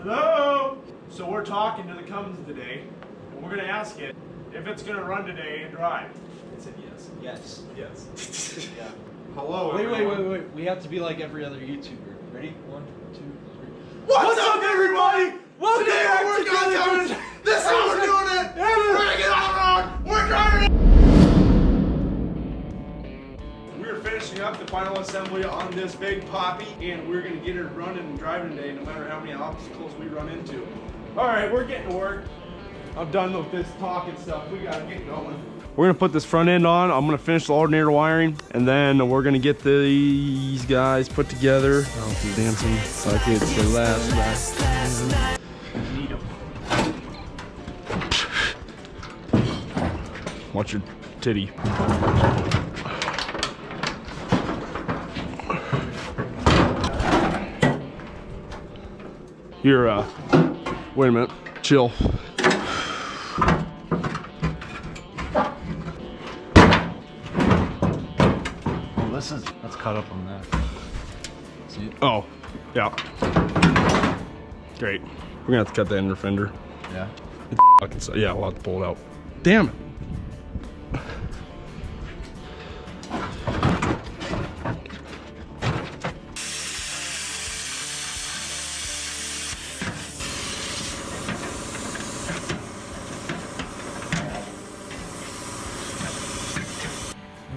Hello? So we're talking to the Cummins today, and we're going to ask it if it's going to run today and drive. It said yes. Yes. Yes. Yeah. Hello, Wait. We have to be like every other YouTuber. Ready? 1, 2, 3. What's up, everybody? Welcome Today back we're to going to this is how we're doing it. We're going to get on the road. We're driving. We're finishing up the final assembly on this big poppy, and we're going to get it running and driving today, no matter how many obstacles we run into. All right, we're getting to work. I'm done with this talking stuff. We got to get going. We're going to put this front end on. I'm going to finish the alternator wiring, and then we're going to get these guys put together. Oh, he's dancing like it's the last ride. Need 'em. Watch your titty. You're, wait a minute. Chill. Let's cut up on that. See it? Oh, yeah. Great. We're gonna have to cut that inner fender. Yeah. Yeah, we'll have to pull it out. Damn it.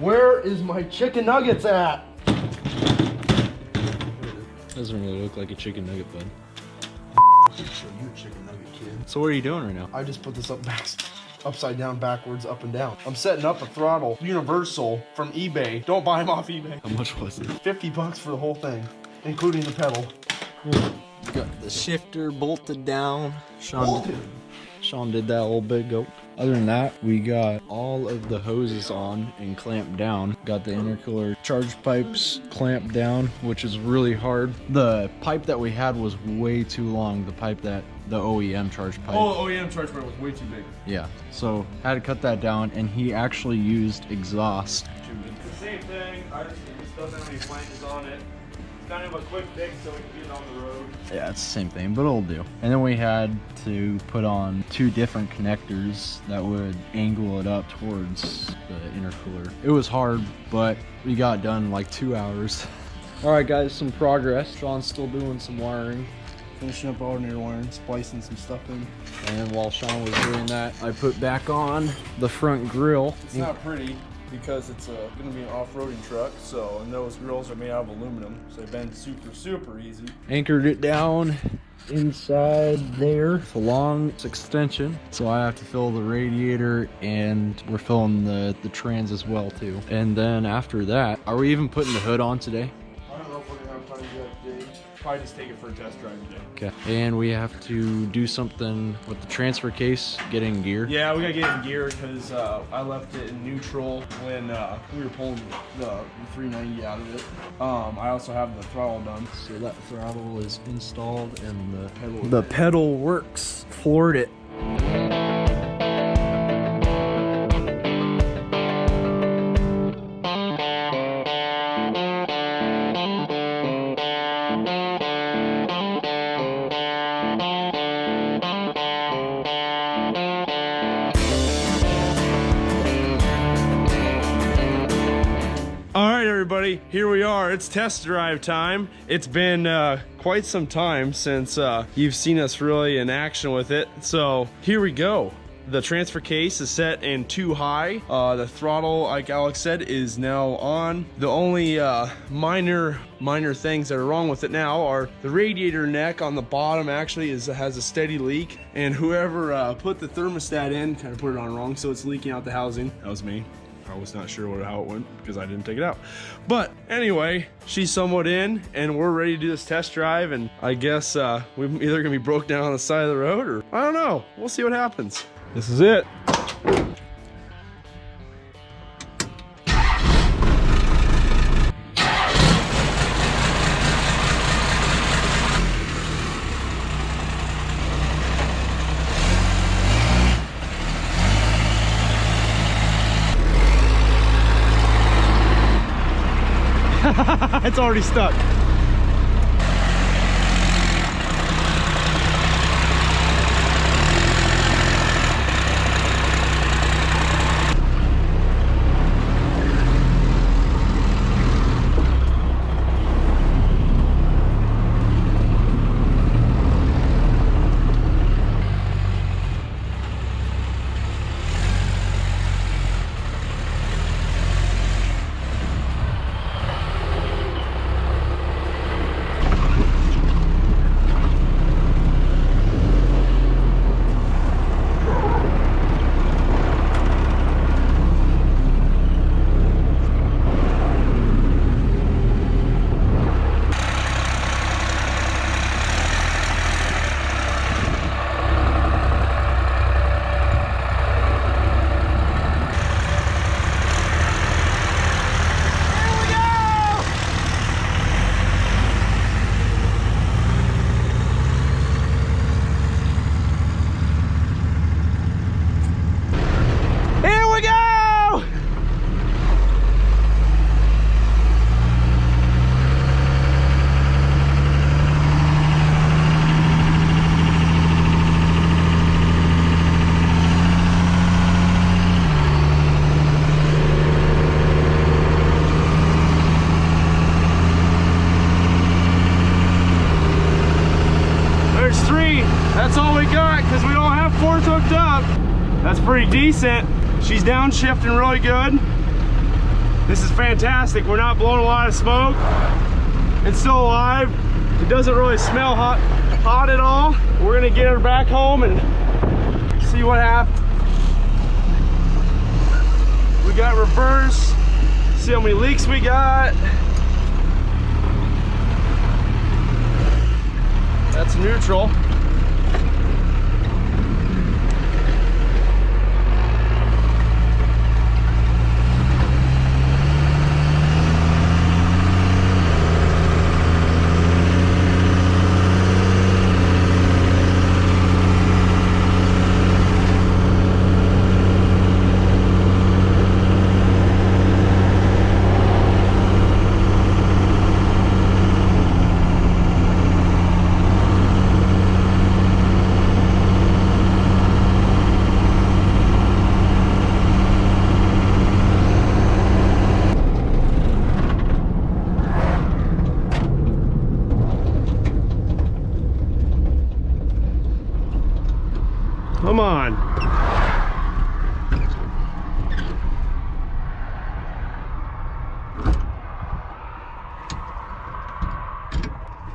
Where is my chicken nuggets at? Doesn't really look like a chicken nugget, bud. You chicken nugget kid. So what are you doing right now? I just put this upside down, backwards, up and down. I'm setting up a throttle universal from eBay. Don't buy them off eBay. How much was it? 50 bucks for the whole thing, including the pedal. Got the shifter bolted down. Sean did that little bit. Go. Other than that, we got all of the hoses on and clamped down. Got the intercooler charge pipes clamped down, which is really hard. The pipe that we had was way too long. The pipe that the OEM charge pipe. Oh, the OEM charge pipe was way too big. Yeah, so had to cut that down, and he actually used exhaust. It's the same thing. It just doesn't have any flanges on it. It's kind of a quick fix so we can get it on the road. Yeah, it's the same thing, but it'll do. And then we had to put on 2 different connectors that would angle it up towards the intercooler. It was hard, but we got done in like 2 hours. All right, guys, some progress. Sean's still doing some wiring. Finishing up alternator wiring, splicing some stuff in. And while Sean was doing that, I put back on the front grille. It's not pretty because it's going to be an off-roading truck, so, and those grills are made out of aluminum, so they bend super easy. Anchored it down inside there. It's a long extension, so I have to fill the radiator, and we're filling the trans as well too. And then after that, are we even putting the hood on today? I don't know if we're gonna have time to do that today. Probably just take it for a test drive today. Okay. And we have to do something with the transfer case, get in gear. Yeah, we gotta get it in gear because I left it in neutral when we were pulling the 390 out of it. I also have the throttle done. So that throttle is installed and the pedal works. Floored it. Everybody, here we are. It's test drive time. It's been quite some time since you've seen us really in action with it. So here we go. The transfer case is set in 2 high. The throttle, like Alex said, is now on. The only minor things that are wrong with it now are the radiator neck on the bottom actually has a steady leak, and whoever put the thermostat in kind of put it on wrong, so it's leaking out the housing. That was me. I was not sure how it went because I didn't take it out. But anyway, she's somewhat in, and we're ready to do this test drive, and I guess we're either gonna be broke down on the side of the road, or I don't know. We'll see what happens. This is it. It's already stuck. There's 3. That's all we got because we don't have 4s hooked up. That's pretty decent. She's downshifting really good. This is fantastic. We're not blowing a lot of smoke. It's still alive. It doesn't really smell hot at all. We're gonna get her back home and see what happens. We got reverse. See how many leaks we got. That's neutral. Come on.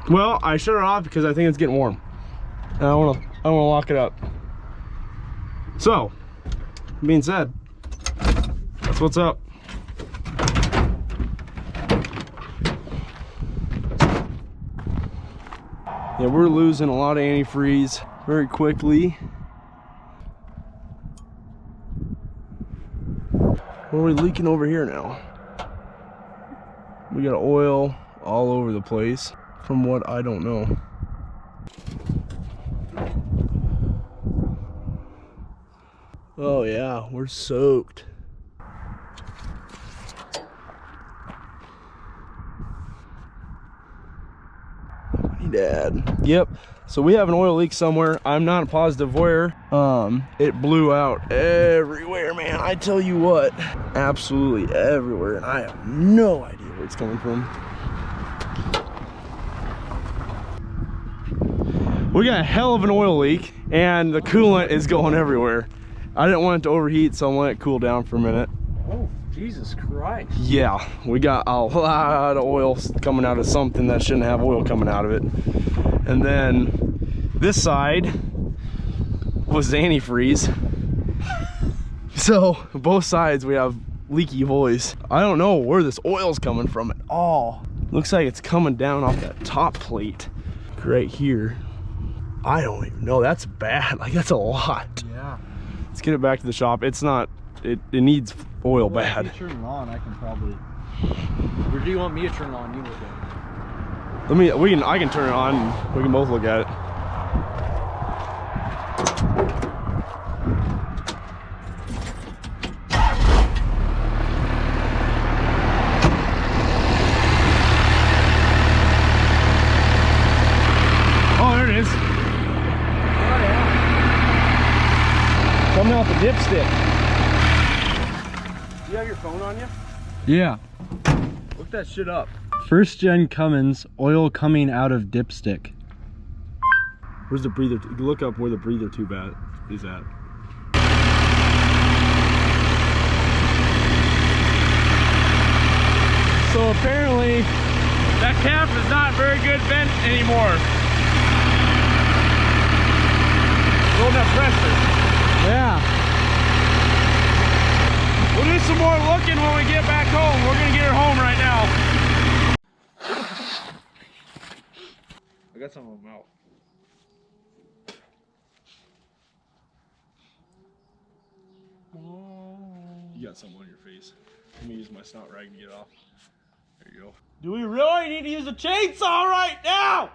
Well, I shut her off because I think it's getting warm. And I wanna lock it up. So, being said, that's what's up. Yeah, we're losing a lot of antifreeze very quickly. What are we leaking over here now? We got oil all over the place from what I don't know. Oh yeah, we're soaked. Dad. Yep. So we have an oil leak somewhere. I'm not a positive where. It blew out everywhere, man. I tell you what, absolutely everywhere, and I have no idea where it's coming from. We got a hell of an oil leak, and the coolant is going everywhere. I didn't want it to overheat, so I'm letting it cool down for a minute. Oh, Jesus Christ. Yeah, we got a lot of oil coming out of something that shouldn't have oil coming out of it. And then this side was antifreeze. So both sides we have leaky holes. I don't know where this oil's coming from at all. Looks like it's coming down off that top plate right here. I don't even know. That's bad. Like, that's a lot. Yeah. Let's get it back to the shop. It's not, it needs oil bad. If you turn it on, I can probably. Or do you want me to turn it on? You look at it. I can turn it on and we can both look at it. Oh, there it is. Oh yeah. Coming out the dipstick. Do you have your phone on you? Yeah. Look that shit up. First gen Cummins, oil coming out of dipstick. Where's the breather? Look up where the breather tube is at. So apparently that cap is not very good vent anymore. Low enough pressure. Yeah. We'll do some more looking when we get back home. We're gonna get her home right now. I got some of them out. You got something on your face. Let me use my snot rag to get it off. There you go. Do we really need to use a chainsaw right now?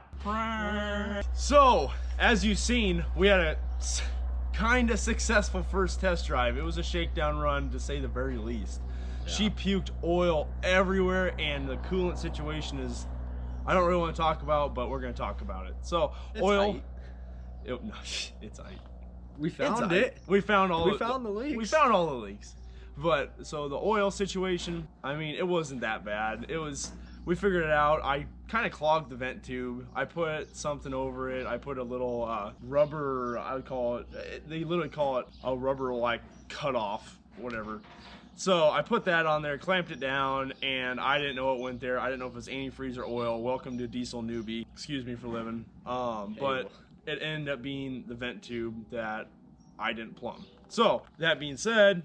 So, as you've seen, we had a kind of successful first test drive. It was a shakedown run, to say the very least. Yeah. She puked oil everywhere, and the coolant situation is, I don't really want to talk about, but we're going to talk about it. So, it's oil. No, it's ice. We found it. We found all. We found the leaks. We found all the leaks. But so the oil situation, I mean, it wasn't that bad. It was. We figured it out. I kind of clogged the vent tube. I put something over it. I put a little rubber, I would call it, they literally call it a rubber like cut off, whatever. So I put that on there, clamped it down, and I didn't know it went there. I didn't know if it was antifreeze or oil. Welcome to diesel newbie. Excuse me for living. But it ended up being the vent tube that I didn't plumb. So that being said,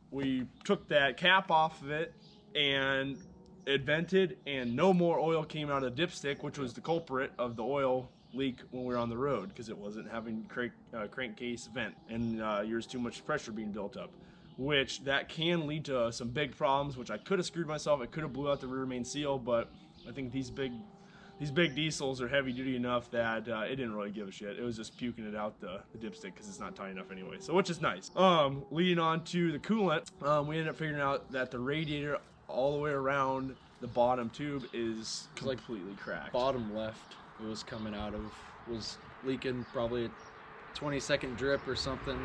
we took that cap off of it and it vented, and no more oil came out of the dipstick, which was the culprit of the oil leak when we were on the road, because it wasn't having crankcase vent, and there's too much pressure being built up, which that can lead to some big problems, which I could have screwed myself. I could have blew out the rear main seal, but I think these big diesels are heavy duty enough that it didn't really give a shit. It was just puking it out the dipstick because it's not tight enough anyway, so which is nice. Leading on to the coolant, we ended up figuring out that the radiator all the way around the bottom tube is completely cracked. Bottom left, it was coming out of, was leaking probably a 20-second drip or something,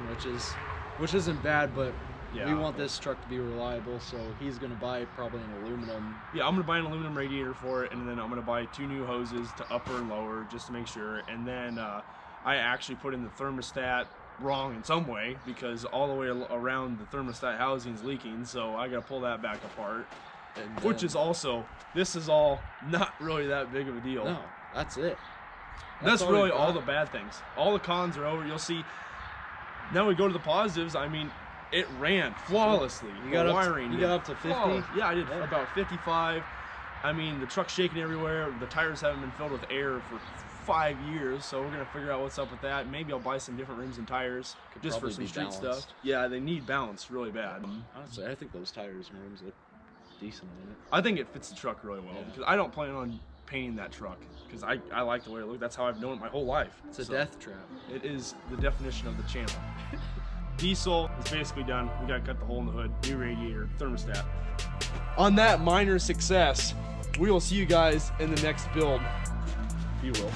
which isn't bad, but yeah, we want this truck to be reliable, so he's gonna buy probably an aluminum. Yeah, I'm gonna buy an aluminum radiator for it, and then I'm gonna buy 2 new hoses to upper and lower just to make sure. And then I actually put in the thermostat wrong in some way, because all the way around the thermostat housing is leaking, so I gotta pull that back apart. And which is also, this is all not really that big of a deal. No, that's it. That's really all the bad things. All the cons are over. You'll see. Now we go to the positives. I mean, it ran flawlessly. You got up to 50? Yeah, I did about 55. I mean, the truck's shaking everywhere. The tires haven't been filled with air for 5 years, so we're gonna figure out what's up with that. Maybe I'll buy some different rims and tires just for some street stuff. Yeah, they need balance really bad. Honestly, I think those tires and rims look decent on it. I think it fits the truck really well, because I don't plan on painting that truck, because I like the way it looks. That's how I've known it my whole life. It's a death trap. It is the definition of the channel. Diesel is basically done. We gotta cut the hole in the hood, new radiator, thermostat. On that minor success, we will see you guys in the next build. You will.